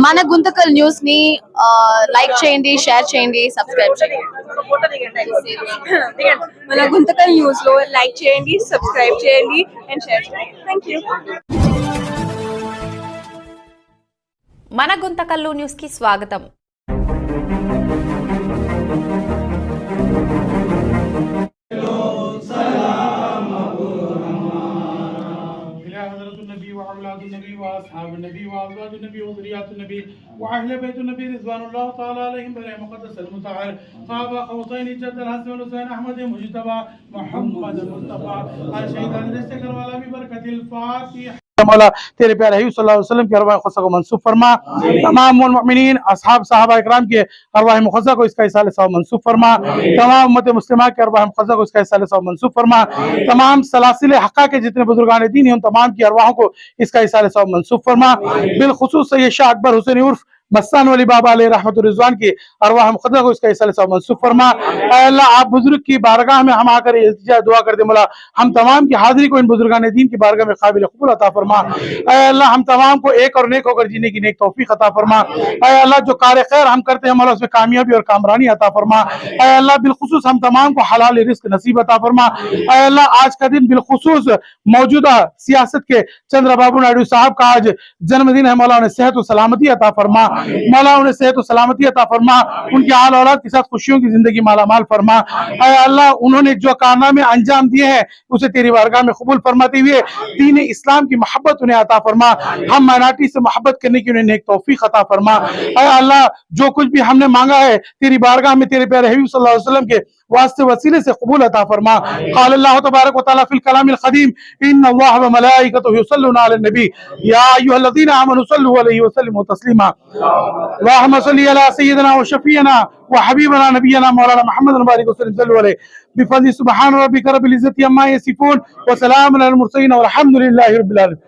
మన గుంతకల్ న్యూస్ ని లైక్ చేయండి, షేర్ చేయండి, సబ్స్క్రైబ్ చేయండి. మన గుంతకల్ న్యూస్ లో లైక్ చేయండి, సబ్స్క్రైబ్ చేయండి అండ్ షేర్ చేయండి. థాంక్యూ. మన గుంతకల్లు న్యూస్ కి స్వాగతం. وأولاد النبي وأصحاب النبي وأزواج النبي وذريات النبي وأهل بيت النبي رضوان الله تعالى عليهم بالله مقدس المطهر قاب قوسين جد الحسن والحسين أحمد مجتبى محمد المصطفى الشهيد الرزق والا ببركة الفاتحة. مولا تیرے پیارے حبیب صلی اللہ علیہ وسلم کی ارواح مقدسہ کو منسوب فرما. تمام المؤمنین اصحاب صحابہ اکرام کے ارواح مقدسہ کو اس کا اصالہ ثواب منسوب فرما. تمام امت مسلمہ کے ارواح مقدسہ کو اس کا اصالہ ثواب منسوب فرما. تمام سلاسل حقہ کے جتنے بزرگان دین ہیں ان تمام کی ارواحوں کو اس کا اصالہ ثواب منسوب فرما. بالخصوص سید شاہ اکبر حسین عرف مستان ولی بابا علیہ رحمت الرضوان کی ارواح مقدسہ کو اس کا اصالہ ثواب منسوب فرما. اے اللہ آپ بزرگ کی بارگاہ میں ہم آ کر التجا دعا کر دے مولا ہم تمام کی حاضری کو ان بزرگان دین کی بارگاہ میں قابل قبول عطا فرما. اے اللہ ہم تمام کو ایک اور نیک ہو کر جینے کی نیک توفیق عطا فرما. اے اللہ جو کار خیر ہم کرتے ہیں مولا اس میں کامیابی اور کامرانی عطا فرما. اے اللہ بالخصوص ہم تمام کو حلال رزق نصیب عطا فرما. اے اللہ آج کا دن بالخصوص موجودہ سیاست کے چندرا بابو نائیڈو صاحب کا آج جنم دن ہے مولا انہیں صحت و سلامتی عطا فرما. مولا انہیں صحت و سلامتی عطا فرما. ان کی آل اولاد کے ساتھ خوشیوں کی زندگی مالا مال فرما. اے اللہ انہوں نے جو کارنامے انجام دیے ہیں اسے تیری بارگاہ میں قبول فرماتے ہوئے دین اسلام کی محبت انہیں عطا فرما. ہم مائنارٹی سے محبت کرنے کی انہیں نیک توفیق عطا فرما. اے اللہ جو کچھ بھی ہم نے مانگا ہے تیری بارگاہ میں تیرے پیارے حبیب صلی اللہ علیہ وسلم کے واسطے وسیلے سے قبول عطا فرما. قال اللہ تبارک و تعالی فی الکلام القدیم ان اللہ وملائکتہ یصلون علی النبی یا ایھا الذین آمنوا صلوا علیہ وسلموا تسلیما. اللهم صل على سيدنا وشفيعنا وحبيبنا نبينا مولانا محمد وبارك وسلم صلوا عليه بفضل سبحان ربك رب العزة عما يصفون وسلام على المرسلين والحمد لله رب العالمين.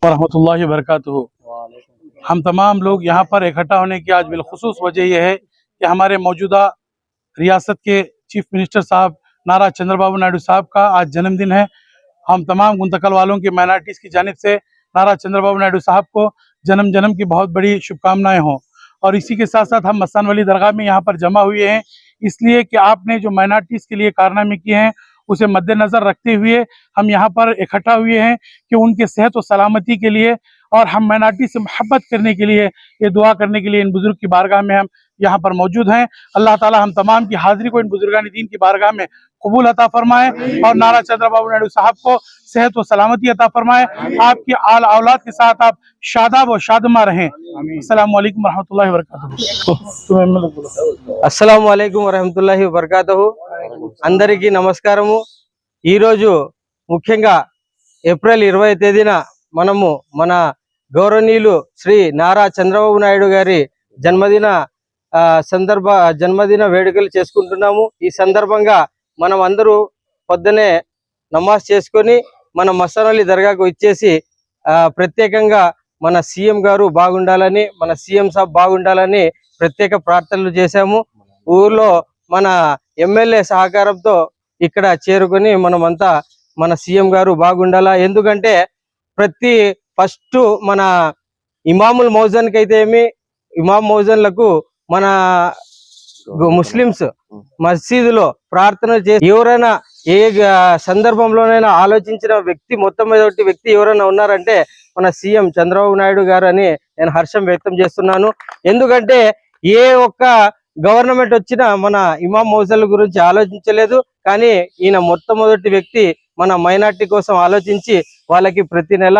ورحمۃ اللہ وبرکاتہ. ہم تمام لوگ یہاں پر اکٹھا ہونے کی آج بالخصوص وجہ یہ ہے کہ ہمارے موجودہ ریاست کے چیف منسٹر صاحب نارا چندر بابو نائیڈو صاحب کا آج جنم دن ہے. ہم تمام گنتکل والوں کی مائنارٹیز کی جانب سے نارا چندر بابو نائیڈو صاحب کو جنم کی بہت بڑی شبکامنائیں ہوں. اور اسی کے ساتھ ساتھ ہم مستان ولی درگاہ میں یہاں پر جمع ہوئے ہیں اس لیے کہ آپ نے جو مائنارٹیز کے لیے کارنامے کیے ہیں اسے مد نظر رکھتے ہوئے ہم یہاں پر اکٹھا ہوئے ہیں کہ ان کے صحت و سلامتی کے لیے اور ہم مائنارٹی سے محبت کرنے کے لیے یہ دعا کرنے کے لیے ان بزرگ کی بارگاہ میں ہم یہاں پر موجود ہیں. اللہ تعالی ہم تمام کی حاضری کو ان بزرگان دین کی بارگاہ میں قبول عطا فرمائے اور نارا چندر بابو نائیڈو صاحب کو صحت و سلامتی عطا فرمائے. آپ کی آل اولاد کے ساتھ آپ شاداب و شادمہ رہیں. السلام علیکم ورحمۃ اللہ وبرکاتہ. అస్సలాము అలైకుం వరహమతుల్లాహి వబర్కాతుహు. అందరికీ నమస్కారము. ఈరోజు ముఖ్యంగా ఏప్రిల్ 20వ తేదీన మనము మన గౌరవనీయులు శ్రీ నారా చంద్రబాబు నాయుడు గారి జన్మదిన వేడుకలు చేసుకుంటున్నాము. ఈ సందర్భంగా మనం అందరూ పొద్దునే నమాజ్ చేసుకొని మన మస్తాన్ వలి దర్గాకు ఇచ్చేసి ప్రత్యేకంగా మన సీఎం గారు బాగుండాలని మన సీఎం సాబ్ బాగుండాలని ప్రత్యేక ప్రార్థనలు చేశాము. ఊర్లో మన ఎమ్మెల్యే సహకారంతో ఇక్కడ చేరుకొని మనమంతా మన సీఎం గారు బాగుండాలా. ఎందుకంటే ఫస్ట్ మన ఇమాముల్ మౌజన్కి అయితే ఇమాం మౌజన్లకు మన ముస్లిమ్స్ మసీదులో ప్రార్థన చేసి ఎవరైనా ఏ సందర్భంలోనైనా ఆలోచించిన వ్యక్తి మొట్టమొదటి వ్యక్తి ఎవరైనా ఉన్నారంటే మన సీఎం చంద్రబాబు నాయుడు గారు అని నేను హర్షం వ్యక్తం చేస్తున్నాను. ఎందుకంటే ఏ ఒక్క గవర్నమెంట్ వచ్చినా మన ఇమాం మౌజన్ల గురించి ఆలోచించలేదు. కానీ ఈయన మొట్టమొదటి వ్యక్తి మన మైనార్టీ కోసం ఆలోచించి వాళ్ళకి ప్రతి నెల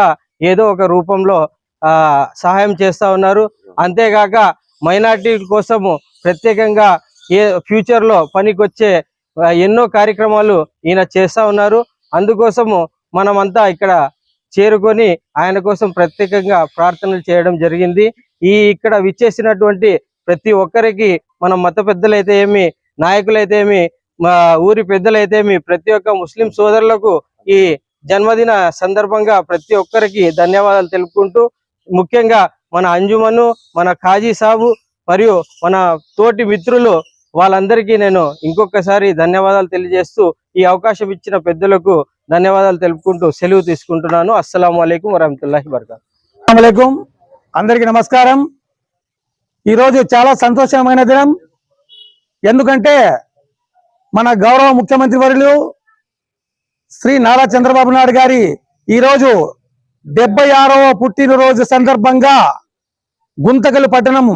ఏదో ఒక రూపంలో సహాయం చేస్తా ఉన్నారు. అంతేకాక మైనార్టీ కోసము ప్రత్యేకంగా ఫ్యూచర్ లో పనికొచ్చే ఎన్నో కార్యక్రమాలు ఈయన చేస్తా ఉన్నారు. అందుకోసము మనమంతా ఇక్కడ చేరుకొని ఆయన కోసం ప్రత్యేకంగా ప్రార్థనలు చేయడం జరిగింది. ఇక్కడ విచ్చేసినటువంటి ప్రతి ఒక్కరికి మన మత పెద్దలైతే ఏమి, నాయకులైతే ఏమి, మా ఊరి పెద్దలైతే ఏమి, ప్రతి ఒక్క ముస్లిం సోదరులకు ఈ జన్మదిన సందర్భంగా ప్రతి ఒక్కరికి ధన్యవాదాలు తెలుపుకుంటూ ముఖ్యంగా మన అంజుమను, మన ఖాజీ సాబు మరియు మన తోటి మిత్రులు వాళ్ళందరికీ నేను ఇంకొకసారి ధన్యవాదాలు తెలియజేస్తూ ఈ అవకాశం ఇచ్చిన పెద్దలకు ధన్యవాదాలు తెలుపుకుంటూ సెలవు తీసుకుంటున్నాను. అస్సలాము అలైకుం వరహమతుల్లాహి వబరకాతుహు. అందరికీ నమస్కారం. ఈరోజు చాలా సంతోషమైన దినం. ఎందుకంటే మన గౌరవ ముఖ్యమంత్రి వర్యులు శ్రీ నారా చంద్రబాబు నాయుడు గారి ఈరోజు 76వ పుట్టినరోజు సందర్భంగా గుంతకల్ పట్టణం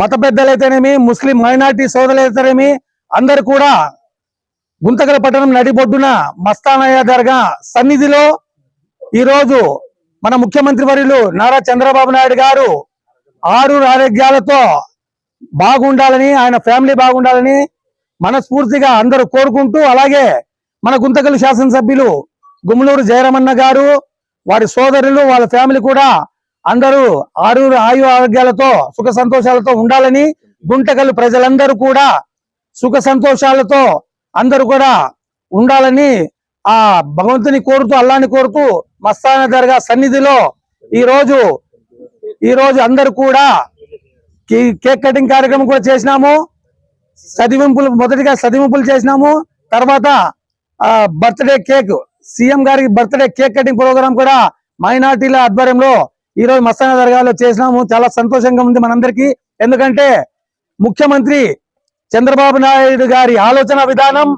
మత పెద్దలైతేనేమి, ముస్లిం మైనార్టీ సోదరులైతేనేమి అందరు కూడా గుంతకల్ పట్టణం నడిబొడ్డున మస్తానయ్య దర్గా సన్నిధిలో ఈరోజు మన ముఖ్యమంత్రి వర్యులు నారా చంద్రబాబు నాయుడు గారు ఆరోగ్యాలతో బాగుండాలని, ఆయన ఫ్యామిలీ బాగుండాలని మనస్ఫూర్తిగా అందరూ కోరుకుంటూ, అలాగే మన గుంతకల్ శాసనసభ్యులు గుమ్మలూరు జయరామన్న గారు, వారి సోదరులు, వాళ్ళ ఫ్యామిలీ కూడా అందరూ ఆరోగ్యాలతో సుఖ సంతోషాలతో ఉండాలని, గుంతకల్ ప్రజలందరూ కూడా సుఖ సంతోషాలతో అందరూ కూడా ఉండాలని ఆ భగవంతుని కోరుతూ, అల్లాని కోరుతూ మస్తాన దర్గా సన్నిధిలో ఈ రోజు అందరూ కూడా కేక్ కటింగ్ కార్యక్రమం కూడా చేసినాము. మొదటిగా చదివింపులు చేసినాము. తర్వాత బర్త్డే కేక్, సీఎం గారికి బర్త్డే కేక్ కటింగ్ ప్రోగ్రాం కూడా మైనార్టీల ఆధ్వర్యంలో ఈ రోజు మస్తాన దర్గాలో చేసినాము. చాలా సంతోషంగా ఉంది మనందరికీ. ఎందుకంటే ముఖ్యమంత్రి చంద్రబాబు నాయుడు గారి ఆలోచన విధానం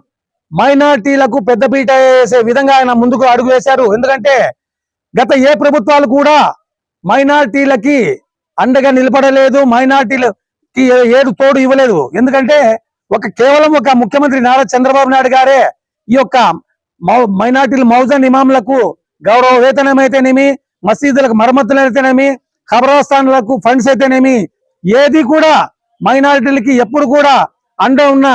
మైనార్టీలకు పెద్దపీట వేసే విధంగా ఆయన ముందుకు అడుగు వేశారు. ఎందుకంటే గత ఏ ప్రభుత్వాలు కూడా మైనార్టీలకి అండగా నిలబడలేదు, మైనార్టీలకి ఏడు తోడు ఇవ్వలేదు. ఎందుకంటే కేవలం ఒక ముఖ్యమంత్రి నారా చంద్రబాబు నాయుడు గారే ఈ యొక్క మైనార్టీల మౌజన్ ఇమాంలకు గౌరవ వేతనం అయితేనేమి, మసీదులకు మరమ్మతులు అయితేనేమి, ఖబరస్థానులకు ఫండ్స్ అయితేనేమి, ఏది కూడా మైనారిటీలకి ఎప్పుడు కూడా అండ ఉన్న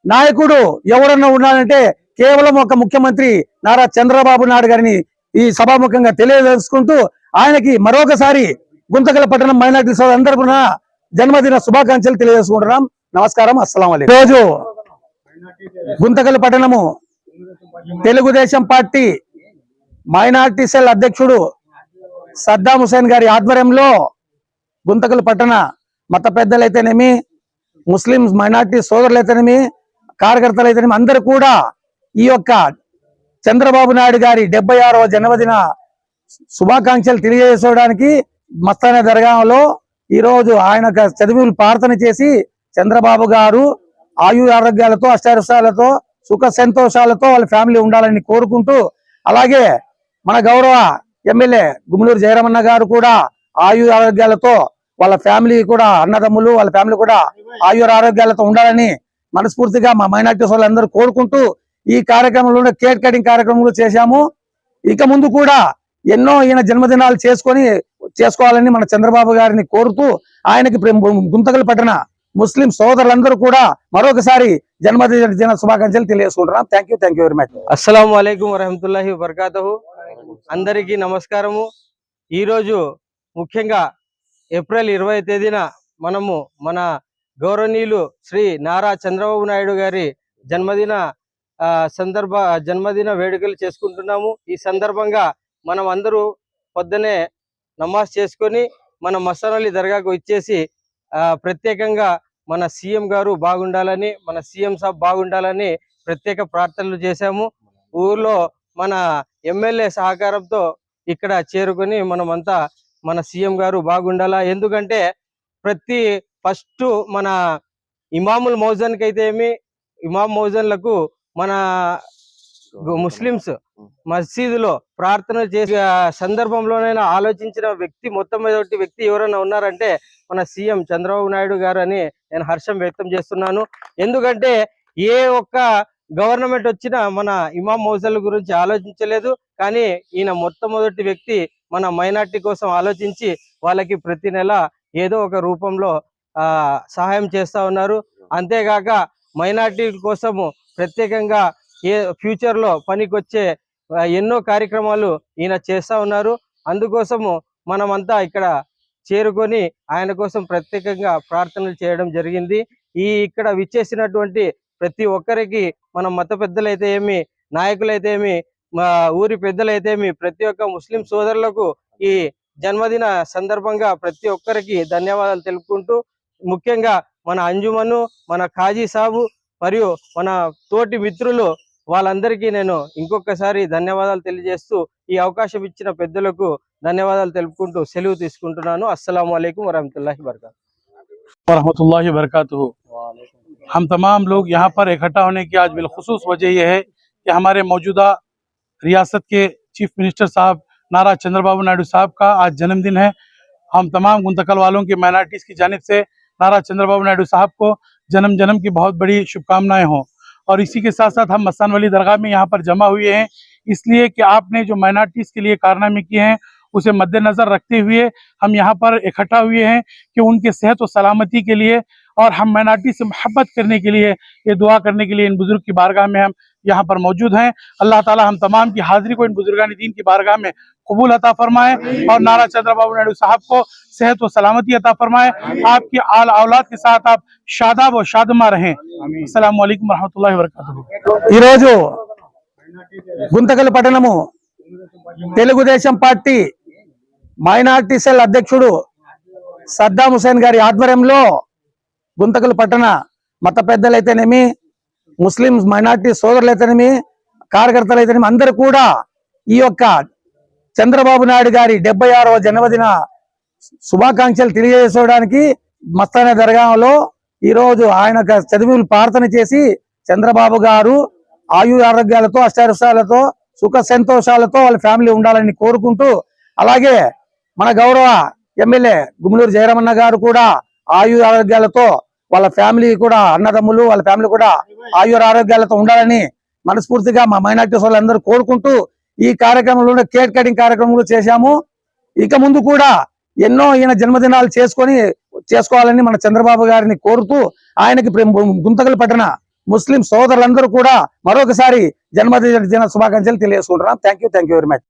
నాయకుడు ఎవరన్నా ఉన్నారంటే కేవలం ఒక ముఖ్యమంత్రి నారా చంద్రబాబు నాయుడు గారిని ఈ సభాముఖంగా తెలియజేసుకుంటూ, ఆయనకి మరొకసారి గుంతకల్ పట్టణం మైనారిటీ సోదరులందరూ కూడా జన్మదిన శుభాకాంక్షలు తెలియజేసుకుంటున్నాం. నమస్కారం, అస్సలాము అలైకుం. రోజు గుంతకల్ పట్టణము తెలుగుదేశం పార్టీ మైనారిటీ సెల్ అధ్యక్షుడు సద్దాం హుసేన్ గారి ఆధ్వర్యంలో గుంతకల్ పట్టణ మత పెద్దలైతేనేమి, ముస్లిం మైనార్టీ సోదరులైతేనేమి, కార్యకర్తలైతేనేమి అందరూ కూడా ఈ యొక్క చంద్రబాబు నాయుడు గారి 76వ జన్మదిన శుభాకాంక్షలు తెలియజేసుకోవడానికి మస్తాన దర్గాలో ఈరోజు ఆయన చదివులు ప్రార్థన చేసి చంద్రబాబు గారు ఆరోగ్యాలతో అష్టారుషాలతో సుఖ సంతోషాలతో వాళ్ళ ఫ్యామిలీ ఉండాలని కోరుకుంటూ, అలాగే మన గౌరవ ఎమ్మెల్యే గుమ్మలూరు జయరామన్న గారు కూడా ఆరోగ్యాలతో వాళ్ళ ఫ్యామిలీ కూడా, అన్నదమ్ములు వాళ్ళ ఫ్యామిలీ కూడా ఆరోగ్యాలతో ఉండాలని మనస్ఫూర్తిగా మా మైనార్టీ సోదరులందరూ కోరుకుంటూ ఈ కార్యక్రమంలో కేక్ కటింగ్ కార్యక్రమంలో చేశాము. ఇక ముందు కూడా ఎన్నో ఈయన జన్మదినాలు చేసుకోవాలని మన చంద్రబాబు గారిని కోరుతూ, ఆయనకి గుంతకల్ పట్టణ ముస్లిం సోదరులందరూ కూడా మరొకసారి జన్మదిన శుభాకాంక్షలు తెలియజేసుకుంటున్నాం. Thank you very much. అస్సలాము అలైకుం వరహమతుల్లాహి వబర్కాతుహు. అందరికీ నమస్కారము. ఈరోజు ముఖ్యంగా ఏప్రిల్ 20వ తేదీన మనము మన గౌరవనీయులు శ్రీ నారా చంద్రబాబు నాయుడు గారి జన్మదిన వేడుకలు చేసుకుంటున్నాము. ఈ సందర్భంగా మనం అందరూ పొద్దునే నమాజ్ చేసుకొని మన మస్తానల్లి దర్గాకు ఇచ్చేసి ప్రత్యేకంగా మన సీఎం గారు బాగుండాలని, మన సీఎం సాబ్ బాగుండాలని ప్రత్యేక ప్రార్థనలు చేశాము. ఊర్లో మన ఎమ్మెల్యే సహకారంతో ఇక్కడ చేరుకొని మనమంతా మన సీఎం గారు బాగుండాలా. ఎందుకంటే ఫస్ట్ మన ఇమాముల్ మౌజన్కి అయితే ఇమాం మౌజన్లకు మన ముస్లిమ్స్ మసీదులో ప్రార్థన చేసే సందర్భంలోనైనా ఆలోచించిన మొట్టమొదటి వ్యక్తి ఎవరైనా ఉన్నారంటే మన సీఎం చంద్రబాబు నాయుడు గారు అని నేను హర్షం వ్యక్తం చేస్తున్నాను. ఎందుకంటే ఏ ఒక్క గవర్నమెంట్ వచ్చినా మన ఇమాం మౌజన్ల గురించి ఆలోచించలేదు, కానీ ఈయన మొట్టమొదటి వ్యక్తి మన మైనార్టీ కోసం ఆలోచించి వాళ్ళకి ప్రతి నెల ఏదో ఒక రూపంలో సహాయం చేస్తా ఉన్నారు. అంతేగాక మైనార్టీల కోసము ప్రత్యేకంగా ఫ్యూచర్ లో పనికొచ్చే ఎన్నో కార్యక్రమాలు ఈయన చేస్తా ఉన్నారు. అందుకోసము మనమంతా ఇక్కడ చేరుకొని ఆయన కోసం ప్రత్యేకంగా ప్రార్థనలు చేయడం జరిగింది. ఇక్కడ విచ్చేసినటువంటి ప్రతి ఒక్కరికి మన మత పెద్దలైతే ఏమి, నాయకులైతే ఏమి, మా ఊరి పెద్దలైతే ఏమి, ప్రతి ఒక్క ముస్లిం సోదరులకు ఈ జన్మదిన సందర్భంగా ప్రతి ఒక్కరికి ధన్యవాదాలు తెలుపుకుంటూ, ముఖ్యంగా మన అంజుమను, మన ఖాజీ సాబు మరియు మన తోటి మిత్రులు వాళ్ళందరికీ నేను ఇంకొకసారి ధన్యవాదాలు తెలియజేస్తూ ఈ అవకాశం ఇచ్చిన పెద్దలకు ధన్యవాదాలు తెలుపుకుంటూ సెలవు తీసుకుంటున్నాను. అస్సలాము అలైకుం వరహమతుల్లాహి वरहमतुल्लाहि वबरकातुहू। हम तमाम लोग यहाँ पर इकट्ठा होने की आज बिलखुसूस वजह यह है कि हमारे मौजूदा रियासत के चीफ मिनिस्टर साहब नारा चंद्रबाबू नायडू साहब का आज जन्मदिन है। हम तमाम गुंतकल वालों की माइनॉरिटीज़ की जानिब से नारा चंद्रबाबू नायडू साहब को जन्म की बहुत बड़ी शुभकामनाएं हों। और इसी के साथ साथ हम मस्तान वली दरगाह में यहाँ पर जमा हुए हैं इसलिए कि आपने जो माइनॉरिटीज़ के लिए कारनामे किए हैं उसे मद्देनजर रखते हुए हम यहाँ पर इकट्ठा हुए हैं कि उनके सेहत और सलामती के लिए और हम माइनॉरिटी से मोहब्बत करने के लिए ये दुआ करने के लिए इन बुजुर्ग की बारगाह में हम यहाँ पर मौजूद हैं। अल्लाह ताला हम तमाम की हाजिरी को इन बुजुर्गान दीन की बारगाह में कबूल अता फरमाए और नारा चंद्रबाबू नायडू साहब को सेहत और सलामती अता फरमाए। आपकी आल औलाद के साथ आप शादाब और शादमा रहें। अस्सलामु अलैकुम वरहमतुल्लाहि वबरकातुहू। ఈ రోజు గుంతకల్ పట్టణము తెలుగుదేశం పార్టీ మైనార్టీ సెల్ అధ్యక్షుడు సద్దాం హుసేన్ గారి ఆధ్వర్యంలో గుంతకల్ పట్టణ మత పెద్దలైతేనేమి ముస్లిం మైనార్టీ సోదరులైతేనేమి కార్యకర్తలైతేనేమి అందరూ కూడా ఈ యొక్క చంద్రబాబు నాయుడు గారి 76వ జన్మదిన శుభాకాంక్షలు తెలియజేసుకోవడానికి మస్తానే దర్గాలో ఈ రోజు ఆయన చదువులు ప్రార్థన చేసి చంద్రబాబు గారు ఆయు ఆరోగ్యాలతో అష్టారుసాలతో సుఖ సంతోషాలతో వాళ్ళ ఫ్యామిలీ ఉండాలని కోరుకుంటూ అలాగే మన గౌరవ ఎమ్మెల్యే గుమ్మనూరు జయరామన్న గారు కూడా ఆయు ఆరోగ్యాలతో వాళ్ళ ఫ్యామిలీ కూడా అన్నదమ్ములు వాళ్ళ ఫ్యామిలీ కూడా ఆయు ఆరోగ్యాలతో ఉండాలని మనస్ఫూర్తిగా మా మైనార్టీ సోదరులందరూ కోరుకుంటూ ఈ కార్యక్రమంలో కేక్ కటింగ్ కార్యక్రమం చేశాము. ఇక ముందు కూడా ఎన్నో ఈయన జన్మదినాలు చేసుకోవాలని మన చంద్రబాబు గారిని కోరుతూ ఆయనకి గుంతకల్ పట్టణ ముస్లిం సోదరులందరూ కూడా మరొకసారి జన్మదిన శుభాకాంక్షలు తెలియజేసుకుంటున్నాం. Thank you very much.